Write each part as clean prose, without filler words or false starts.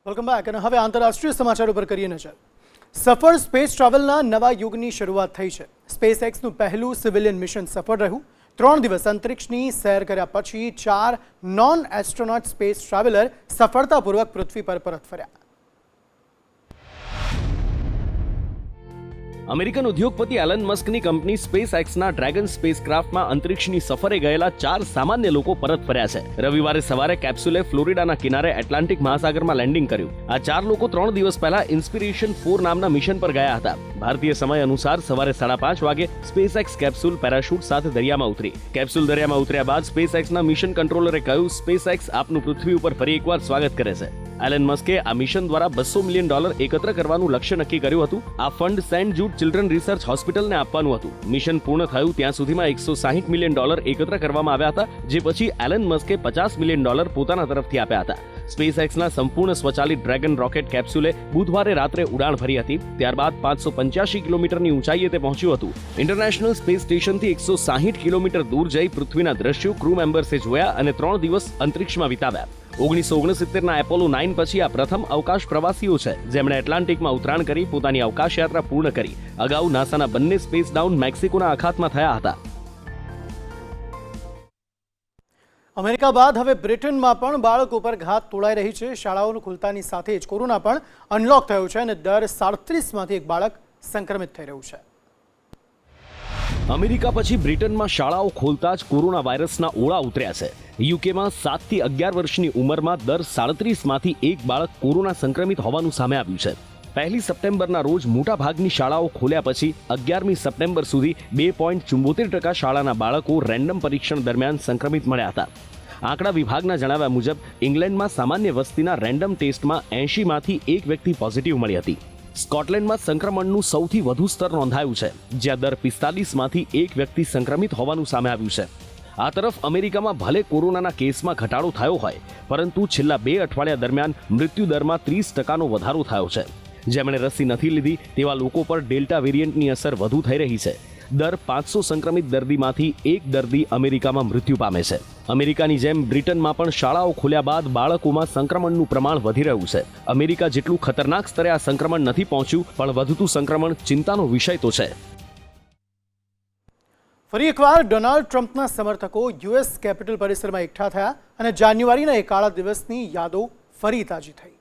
Welcome back અને હવે આંતરરાષ્ટ્રીય સમાચારો પર કરીએ નજર। સફળ સ્પેસ ટ્રાવેલના નવા યુગની શરૂઆત થઈ છે। સ્પેસ એક્સનું પહેલું સિવિલિયન મિશન સફળ રહ્યું। 3 દિવસ અંતરિક્ષની સૈર કર્યા પછી 4 નોન એસ્ટ્રોનોટ સ્પેસ ટ્રાવેલર સફળતાપૂર્વક પૃથ્વી પર પરત ફર્યા। અમેરિકન ઉદ્યોગપતિ એલન મસ્કની કંપની સ્પેસ એક્સના ડ્રેગન સ્પેસક્રાફ્ટમાં અંતરિક્ષની સફરે ગયેલા 4 સામાન્ય લોકો પરત ફર્યા છે। રવિવારે સવારે કેપ્સ્યુલે ફ્લોરિડાના કિનારે એટલાન્ટિક મહાસાગરમાં લેન્ડિંગ કર્યું। આ 4 લોકો 3 દિવસ પહેલા ઇન્સ્પિરેશન 4 નામના મિશન પર ગયા હતા। ભારતીય સમય અનુસાર સવારે 5:30 વાગે સ્પેસ એક્સ કેપ્સ્યુલ પેરાશૂટ સાથે દરિયામાં ઉતરી। કેપ્સ્યુલ દરિયામાં ઉતર્યા બાદ સ્પેસ એક્સના મિશન કંટ્રોલરે કહ્યું, સ્પેસ એક્સ આપનું પૃથ્વી ઉપર ફરી એકવાર સ્વાગત કરે છે। એલન મસ્કે આ મિશન દ્વારા $200 મિલિયન એકત્ર કરવાનું લક્ષ્ય નક્કી કર્યું હતું। આ ફંડ સેન્ટ જૂડ ચિલ્ડ્રન રિસર્ચ હોસ્પિટલને આપવાનું હતું। મિશન પૂર્ણ થયું ત્યાં સુધીમાં $160 મિલિયન એકત્ર કરવામાં આવ્યા હતા, જે પછી એલન મસ્કે $50 મિલિયન પોતાના તરફથી આપ્યા હતા। સ્પેસ એક્સના સંપૂર્ણ સ્વચાલિત ડ્રેગન રોકેટ કેપ્સ્યુલે બુધવારે રાત્રે ઉડાણ ભરી હતી। ત્યારબાદ 585 કિલોમીટરની ઊંચાઈએ તે પહોંચ્યું હતું। ઇન્ટરનેશનલ સ્પેસ સ્ટેશનથી 160 કિલોમીટર દૂર જઈ પૃથ્વીના દ્રશ્યો ક્રૂ મેમ્બર્સે જોયા અને 3 દિવસ અંતરિક્ષમાં વિતાવ્યા। 1969ના એપોલો 9 પછી આ પ્રથમ અવકાશ પ્રવાસીઓ છે જેમણે એટલાન્ટિકમાં ઉતરાણ કરી પોતાની અવકાશ યાત્રા પૂર્ણ કરી। અગાઉ નાસાના બંને સ્પેસ ડાઉન મેક્સિકોના અખાતમાં થયા હતા। અમેરિકા બાદ હવે બ્રિટનમાં પણ બાળકો પર ઘાત તોડાઈ રહી છે। શાળાઓ ખુલતાની સાથે જ કોરોના પણ અનલોક થયો છે અને દર 37માંથી એક બાળક સંક્રમિત થઈ રહ્યું છે। અમેરિકા પછી બ્રિટનમાં શાળાઓ ખોલતા જ કોરોના વાયરસના ઓળા ઉતર્યા છે। યુકેમાં 7 થી 11 વર્ષની ઉંમરમાં દર 37માંથી એક બાળક કોરોના સંક્રમિત હોવાનું સામે આવ્યું છે। 1 સપ્ટેમ્બરના રોજ મોટાભાગની શાળાઓ ખોલ્યા પછી 11મી સપ્ટેમ્બર સુધી 2.74% શાળાના બાળકો રેન્ડમ પરીક્ષણ દરમિયાન સંક્રમિત મળ્યા હતા। આંકડા વિભાગના જણાવ્યા મુજબ ઇંગ્લેન્ડમાં સામાન્ય વસ્તીના રેન્ડમ ટેસ્ટમાં 80માંથી એક વ્યક્તિ પોઝિટિવ મળી હતી। સ્કોટલેન્ડમાં સંક્રમણનું સૌથી વધુ સ્તર નોંધાયું છે, જ્યાં દર 45માંથી એક વ્યક્તિ સંક્રમિત હોવાનું સામે આવ્યું છે। આ તરફ અમેરિકામાં ભલે કોરોનાના કેસમાં ઘટાડો થયો હોય, પરંતુ છેલ્લા 2 અઠવાડિયા દરમિયાન મૃત્યુદરમાં 30%નો વધારો થયો છે। જેમણે રસી નથી લીધી તેવા લોકો પર ડેલ્ટા વેરિયન્ટની અસર વધુ થઈ રહી છે। દર 500 સંક્રમિત દર્દીમાંથી એક દર્દી અમેરિકામાં મૃત્યુ પામે છે। અમેરિકાની જેમ બ્રિટનમાં પણ શાળાઓ ખોલ્યા બાદ બાળકોમાં સંક્રમણનું પ્રમાણ વધી રહ્યું છે। અમેરિકા જેટલું ખતરનાક સ્તરે આ સંક્રમણ નથી પહોંચ્યું, પણ વધતું સંક્રમણ ચિંતાનો વિષય તો છે। ફરી એકવાર ડોનાલ્ડ ટ્રમ્પના સમર્થકો યુએસ કેપિટલ પરિસરમાં એકઠા થયા અને જાન્યુઆરીના એ કાળા દિવસની યાદો ફરી તાજી થઈ।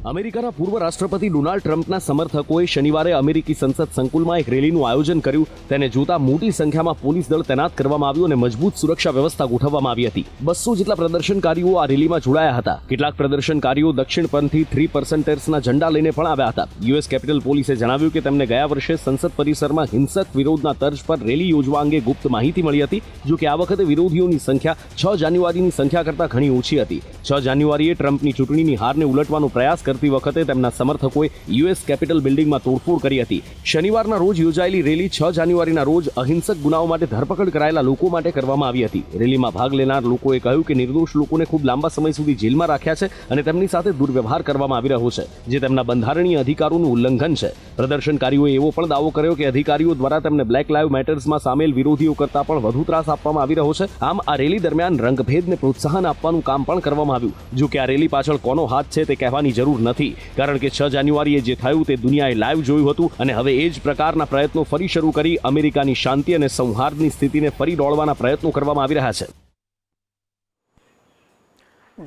અમેરિકાના પૂર્વ રાષ્ટ્રપતિ ડોનાલ્ડ ટ્રમ્પના સમર્થકોએ શનિવારે અમેરિકી સંસદ સંકુલમાં એક રેલીનું આયોજન કર્યું। તેને જોતા મોટી સંખ્યામાં પોલીસ દળ તૈનાત કરવામાં આવ્યું અને મજબૂત સુરક્ષા વ્યવસ્થા ગોઠવવામાં આવી હતી। 200 જેટલા પ્રદર્શનકારીઓ આ રેલીમાં જોડાયા હતા। કેટલાક પ્રદર્શનકારીઓ દક્ષિણપંથી 3%ર્સના ઝંડા લઈને પણ આવ્યા હતા। યુએસ કેપિટલ પોલીસે જણાવ્યું કે તેમને ગયા વર્ષે સંસદ પરિસરમાં હિંસક વિરોધના તર્જ પર રેલી યોજવા અંગે ગુપ્ત માહિતી મળી હતી। જો કે આ વખતે વિરોધીઓની સંખ્યા 6 જાન્યુઆરીની સંખ્યા કરતાં ઘણી ઓછી હતી। 6 જાન્યુઆરીએ ટ્રમ્પની ચૂંટણીની હારને ઉલટવાનો પ્રયાસ કરતી વખતે તેમના સમર્થકોએ યુએસ કેપિટલ બિલ્ડિંગમાં તોડફોડ કરી હતી। શનિવારના રોજ યોજાયેલી રેલી 6 જાન્યુઆરીના રોજ અહિંસક ગુનાઓ માટે ધરપકડ કરાયેલા લોકો માટે કરવામાં આવી હતી। રેલીમાં ભાગ લેનાર લોકોએ કહ્યું કે નિર્દોષ લોકોને ખૂબ લાંબા સમય સુધી જેલમાં રાખ્યા છે અને તેમની સાથે દુર્વ્યવહાર કરવામાં આવી રહ્યો છે, જે તેમના બંધારણીય અધિકારોનું ઉલ્લંઘન છે। પ્રદર્શનકારીઓએ એવો પણ દાવો કર્યો કે અધિકારીઓ દ્વારા તેમને બ્લેક લાઇવ મેટર્સમાં સામેલ વિરોધીઓ કરતાં પણ વધુ ત્રાસ આપવામાં આવી રહ્યો છે। આમ આ રેલી દરમિયાન રંગભેદને પ્રોત્સાહન આપવાનું કામ પણ કરવામાં આવ્યું। જો કે આ રેલી પાછળ કોનો હાથ છે તે કહેવાની જરૂર નથી, કારણ કે 6 જાન્યુઆરીએ જે થયું તે દુનિયાએ લાઈવ જોયું હતું અને હવે એ જ પ્રકારના પ્રયત્નો ફરી શરૂ કરી અમેરિકાની શાંતિ અને સૌહાર્દની સ્થિતિને ફરી દોડવાના પ્રયત્નો કરવામાં આવી રહ્યા છે।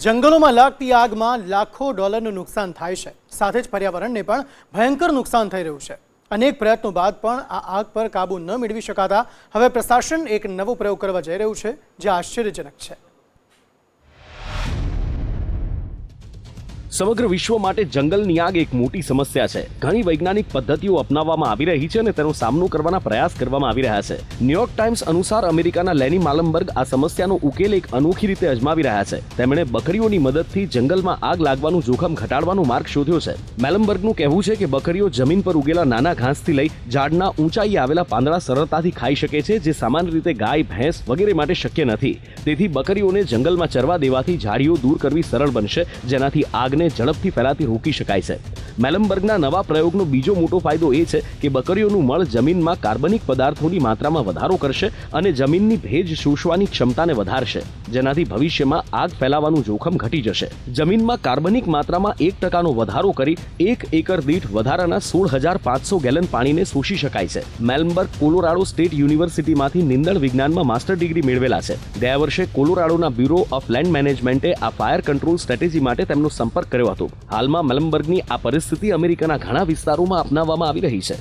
જંગલોમાં લાગતી આગમાં લાખો ડોલરનું નુકસાન થાય છે, સાથે જ પર્યાવરણને પણ ભયંકર નુકસાન થઈ રહ્યું છે। અનેક પ્રયત્નો બાદ પણ આ આગ પર કાબૂ ન મેળવી શકાતા હવે પ્રશાસન એક નવો પ્રયોગ કરવા જઈ રહ્યું છે, જે આશ્ચર્યજનક છે। સમગ્ર વિશ્વ માટે જંગલની આગ એક મોટી સમસ્યા છે। ઘણી વૈજ્ઞાનિક પદ્ધતિઓ અપનાવવામાં આવી રહી છે અને તેનો સામનો કરવાના પ્રયાસ કરવામાં આવી રહ્યા છે। ન્યૂયોર્ક ટાઈમ્સ અનુસાર અમેરિકાના લેની માલમબર્ગ આ સમસ્યાનો ઉકેલ એક અનોખી રીતે અજમાવી રહ્યા છે। તેમણે બકરીઓની મદદથી જંગલમાં આગ લાગવાનું જોખમ ઘટાડવાનો માર્ગ શોધ્યો છે। મેલમબર્ગનું કહેવું છે કે બકરીઓ જમીન પર ઉગેલા નાના ઘાસથી લઈ ઝાડના ઊંચાઈએ આવેલા પાંદડા સરળતાથી ખાઈ શકે છે, જે સામાન્ય રીતે ગાય, ભેંસ વગેરે માટે શક્ય નથી। તેથી બકરીઓને જંગલમાં ચરવા દેવાથી ઝાડીઓ દૂર કરવી સરળ બનશે, જેનાથી આગને આગને ઝડપથી ફેલાતી રોકી શકાય છે. મેલમબર્ગના નવા પ્રયોગનો બીજો મોટો ફાયદો એ છે કે બકરીઓનું મળ જમીનમાં કાર્બનિક પદાર્થોની માત્રામાં વધારો કરશે અને જમીનની ભેજ શોષવાની ક્ષમતાને વધારશે, જેનાથી ભવિષ્યમાં આગ ફેલાવાનું જોખમ ઘટી જશે. જમીનમાં કાર્બનિક માત્રામાં 1% વધારો કરી 1 એકર દીઠ વધારાના 16,500 ગેલન પાણીને શોષી શકાય છે. મેલમબર્ગ કોલોરાડો સ્ટેટ યુનિવર્સિટીમાંથી નિંદણ વિજ્ઞાનમાં માસ્ટર ડિગ્રી મેળવેલા છે. ગયા વર્ષે કોલોરાડોના બ્યુરો ઓફ લેન્ડ મેનેજમેન્ટે આ ફાયર કંટ્રોલ સ્ટ્રેટેજી માટે તેમનો સંપર્ક કર્યો હતો. હાલમાં મેલમબર્ગની આ પરિસ્થિતિ અમેરિકાના ઘણા વિસ્તારોમાં અપનાવવામાં આવી રહી છે.